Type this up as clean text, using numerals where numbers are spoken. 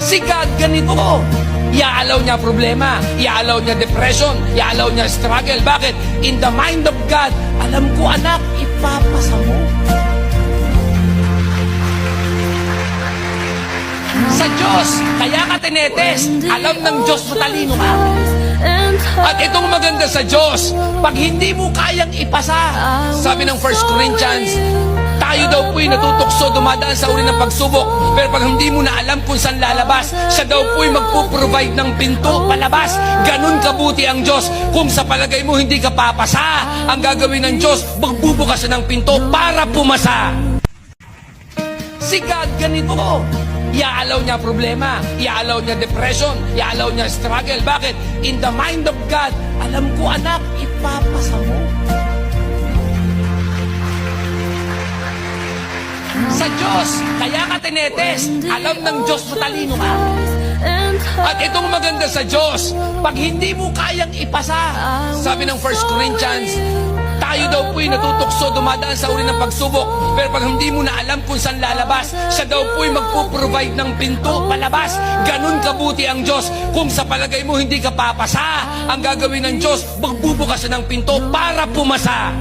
Si God ganito. Iaalaw niya problema, iaalaw niya depression, iaalaw niya struggle. Bakit? In the mind of God, alam ko anak, ipapasa mo. Sa Diyos, kaya ka tinetest. Alam ng Diyos matalino ka. At itong maganda sa Diyos, pag hindi mo kayang ipasa, sabi ng 1 Corinthians, tayo daw po'y natutukso, dumadaan sa uri ng pagsubok. Pero pag hindi mo na alam kung saan lalabas, siya daw po'y magpuprovide ng pinto palabas. Ganun kabuti ang Diyos. Kung sa palagay mo hindi ka papasa, ang gagawin ng Diyos, magbubukas siya ng pinto para pumasa. Si God ganito. Iaalaw niya problema, iaalaw niya depression, iaalaw niya struggle. Bakit? In the mind of God, alam ko anak, ipapasa mo. Sa Diyos, kaya ka tinetest. Alam ng Diyos matalino ka. At itong maganda sa Diyos, pag hindi mo kayang ipasa, sabi ng 1 Corinthians, tayo daw po'y natutukso, dumadaan sa uri ng pagsubok. Pero pag hindi mo na alam kung saan lalabas, siya daw po'y magpuprovide ng pinto palabas. Ganun kabuti ang Diyos. Kung sa palagay mo hindi ka papasa, ang gagawin ng Diyos, magbubukas siya ng pinto para pumasa.